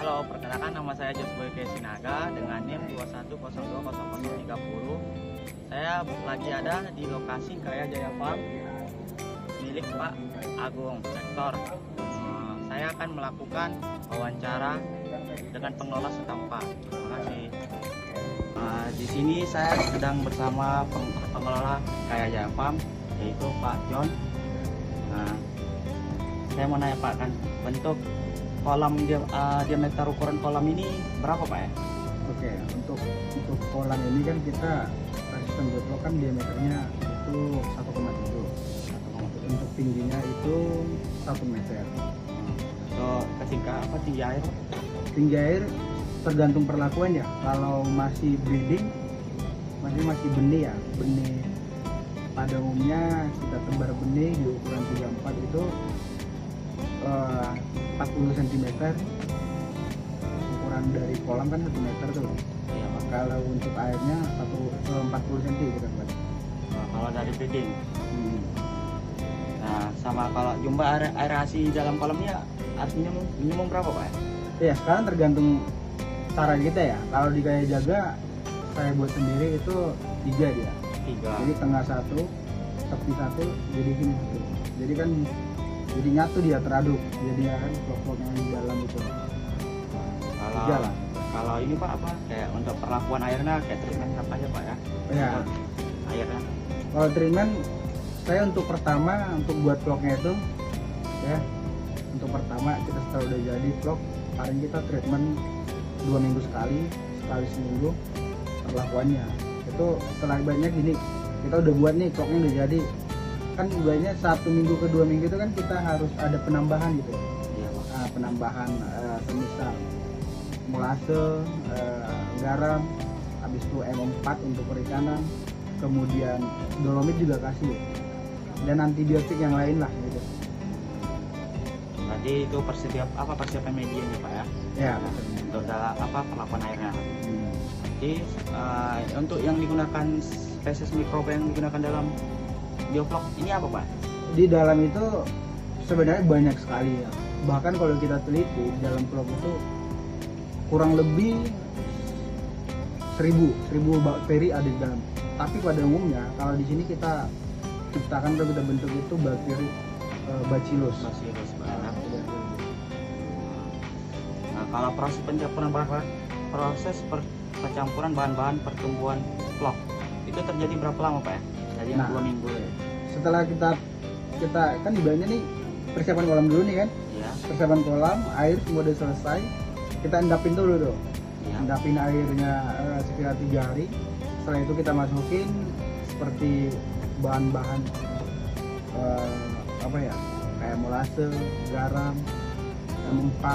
Halo, perkenalkan nama saya Josboy Sinaga dengan NIM 21020030. Saya lagi ada di lokasi Kaya Jaya Farm milik Pak Agung Sektor. Saya akan melakukan wawancara dengan pengelola setempat. Terima kasih. Di sini saya sedang bersama pengelola Kaya Jaya Farm, yaitu Pak John. Saya mau nanya Pak, kan bentuk kolam diameter ukuran kolam ini berapa Pak ya? Oke, untuk kolam ini kan kita sistem deadlock kan diameternya itu 1,7. Untuk tingginya itu 1 meter. So, tinggi air? Tinggi air tergantung perlakuan ya. Kalau masih breeding, masih benih ya, benih pada umumnya kita tebar benih di ukuran 34 itu 40 cm. Ukuran dari kolam kan 1 meter tuh. Iya Pak. Kalau untuk airnya 40 cm kita buat. Kalau dari breeding. Nah, sama kalau jumlah aerasi dalam kolamnya harus minimum berapa Pak? Ya sekarang tergantung cara kita ya. Kalau di Kaya Jaga saya buat sendiri itu 3 dia. 3. Jadi tengah 1, tepi 1, jadi sini 1. Jadi kan jadi nyatu dia teraduk. Jadi kan vlog yang di dalam itu. Kalau ini Pak apa? Kayak untuk perlakuan airnya kayak treatment apa aja Pak ya? Ya. Airnya. Kalau treatment saya untuk pertama untuk buat vlognya itu ya. Untuk pertama kita setelah udah jadi vlog, paling kita treatment 2 minggu sekali seminggu perlakuannya. Itu setelah banyak gini kita udah buat nih vlognya udah jadi. Kan banyak 1 minggu ke 2 minggu itu kan kita harus ada penambahan gitu. Iya Pak. Penambahan semisal molase, garam, habis itu MO4 untuk perikanan, kemudian dolomit juga kasih, dan antibiotik yang lain lah gitu. Berarti itu persiapan medianya Pak ya? Ya. Untuk dalam perlakuan airnya. Jadi untuk yang digunakan spesies mikroba yang digunakan dalam bioflok ini apa Pak? Di dalam itu sebenarnya banyak sekali ya. Bahkan kalau kita teliti di dalam vlog itu kurang lebih 1000 bakteri ada di dalam. Tapi pada umumnya kalau di sini kita ciptakan atau kita bentuk itu bakteri Bacillus. Nah, kalau proses pencampuran bahan-bahan pertumbuhan vlog itu terjadi berapa lama Pak ya? Jadi 2 minggu ya? Setelah kita kan ibaratnya nih persiapan kolam dulu nih kan. Iya. Persiapan kolam, air semua udah selesai, kita endapin dulu tuh. Iya. Endapin airnya sekitar 3 hari. Setelah itu kita masukin seperti bahan-bahan kayak molase, garam, M4,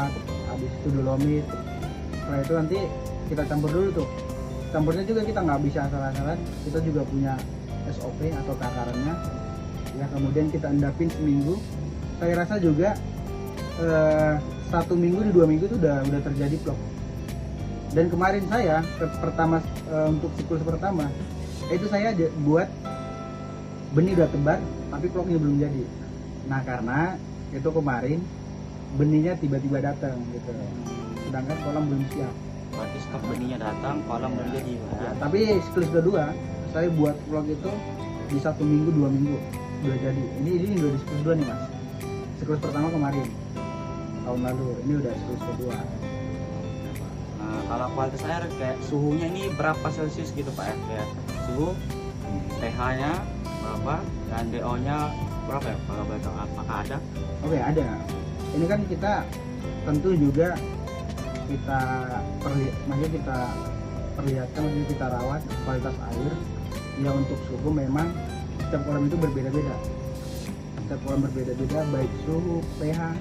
habis itu dolomit. Setelah itu nanti kita campur dulu tuh. Campurnya juga kita nggak bisa asal-asalan, kita juga punya SOP atau takarannya. Ya, kemudian kita endapin seminggu. Saya rasa juga 1 minggu di 2 minggu itu udah terjadi vlog. Dan kemarin saya untuk siklus pertama itu saya buat benih udah tebar tapi vlognya belum jadi. Nah karena itu kemarin benihnya tiba-tiba datang gitu, sedangkan kolam belum siap. Berarti stok benihnya datang, kolam belum jadi Pak. Ya, tapi siklus kedua saya buat vlog itu di 1 minggu 2 minggu udah jadi. Ini udah di siklus 2 nih Mas. Siklus pertama kemarin tahun lalu, ini udah siklus kedua. Nah, kalau kualitas air kayak suhunya ini berapa Celcius gitu Pak ya? Kayak suhu, pH-nya berapa, dan DO-nya berapa ya? Kalau boleh tahu apakah ada? Oke, ada. Ini kan kita tentu juga kita perlihatkan, kita rawat kualitas air. Ya untuk suhu memang setiap kolam itu berbeda-beda. Setiap kolam berbeda-beda, baik suhu, pH,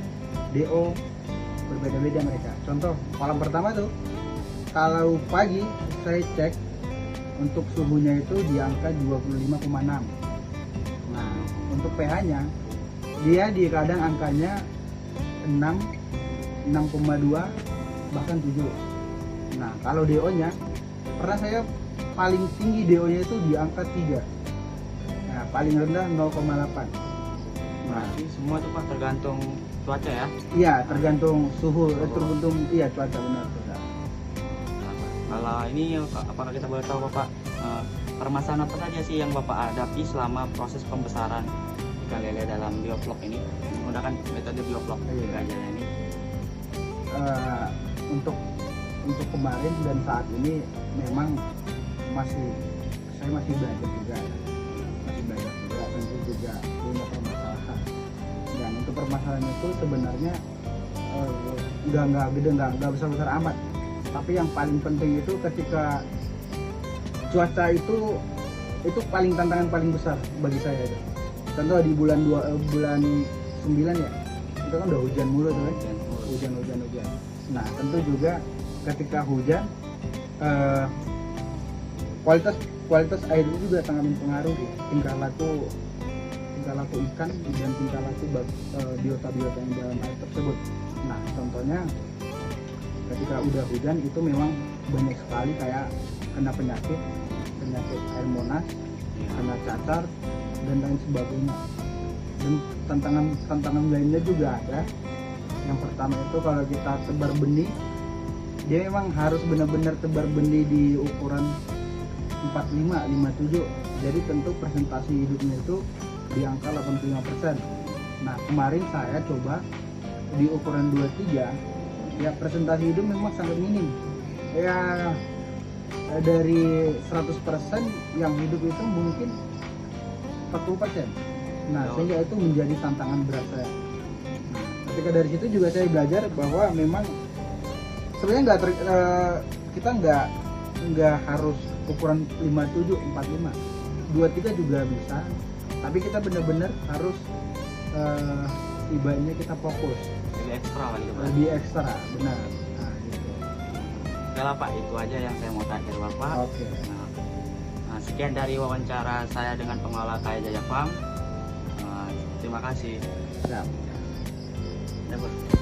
DO berbeda-beda mereka. Contoh kolam pertama tuh, kalau pagi saya cek untuk suhunya itu di angka 25,6. Nah untuk pH-nya dia di kadang angkanya 6, 6,2 bahkan 7. Nah kalau DO-nya pernah saya paling tinggi DO-nya itu di angka 3. Nah paling rendah 0,8. Berarti semua itu Pak tergantung cuaca ya. Iya, tergantung suhu, tergantung iya cuaca benar. Benar. Kalau ini apakah kita boleh tahu Bapak permasalahan apa saja sih yang Bapak hadapi selama proses pembesaran ikan lele dalam bioflok ini menggunakan metode bioflok Iya. gajah ini? Untuk kemarin dan saat ini memang saya masih belajar juga ya. Masih belajar juga, tentu juga punya permasalahan. Dan untuk permasalahan itu sebenarnya nggak gede, nggak besar amat. Tapi yang paling penting itu ketika cuaca itu paling tantangan paling besar bagi saya. Contoh di bulan 9 ya, itu kan udah hujan mulu tuh kan, hujan. Nah tentu juga ketika hujan kualitas air itu juga sangat mempengaruhi tingkah laku ikan dan tingkah laku biota-biota yang dalam air tersebut. Nah contohnya ketika udah hujan itu memang banyak sekali kayak kena penyakit air monas, kena cacar dan lain sebagainya. Dan tantangan lainnya juga ada. Yang pertama itu kalau kita tebar benih, dia memang harus benar-benar tebar benih di ukuran 45-57. Jadi tentu presentasi hidupnya itu di angka 85%. Nah kemarin saya coba di ukuran 23, ya presentasi hidup memang sangat minim. Ya dari 100% yang hidup itu mungkin 40%. Nah sehingga itu menjadi tantangan berat saya. Ketika dari situ juga saya belajar bahwa memang sebenarnya kita nggak harus ukuran 57, 45, 23 juga bisa. Tapi kita benar-benar harus ibaratnya kita fokus. Lebih ekstra, benar. Nah, gitu. Oke lah Pak, itu aja yang saya mau tanya Bapak. Oke. Nah, sekian dari wawancara saya dengan pengelola Kaya Jaya Farm. Terima kasih. Siap. Ya, Bos.